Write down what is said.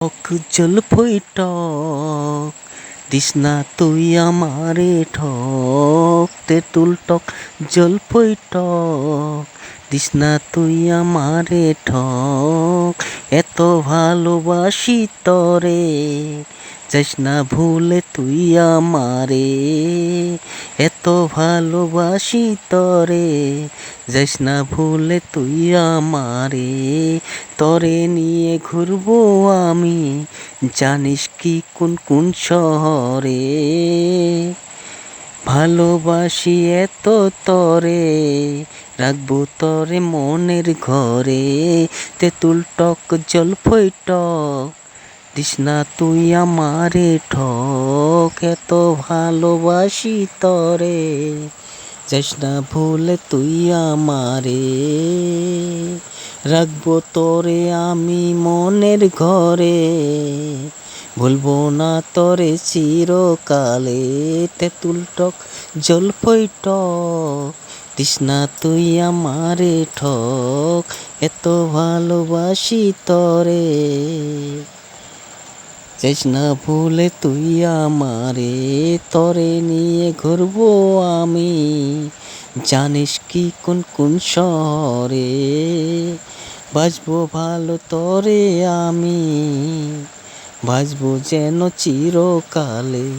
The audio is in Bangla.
টক জলফই টক দিস না তুই আমারে ঠক, তেঁতুল টক জলফই টক দিস না তুই আমারে ঠক। এত ভালোবাসি তরে যাস না ভুলে তুই আমারে, এত ভালোবাসি তরে যাস না ভুলে তুই আমারে। তরে নিয়ে ঘুরবো আমি জানিস কি কোন কোন শহরে, ভালোবাসি এত তরে রাখবো তরে মনের ঘরে। তেঁতুল টক জলফই টক দিস না তুই আমারে ঠক, এত ভালোবাসি তরে যাস না ভুলে তুই আমারে। রাখবো তোরে আমি মনের ঘরে, ভুলবো না তোরে চিরকালে। তেঁতুল টক জলফই টক দিস না তুই আমারে ঠক, এত ভালোবাসি তরে যাস না ভুলে তুই আমারে। তরে নিয়ে ঘুরবো আমি জানিস কি কোন কোন শহরে, বাসবো ভালো তরে আমি, বাসবো যেন চিরকালে।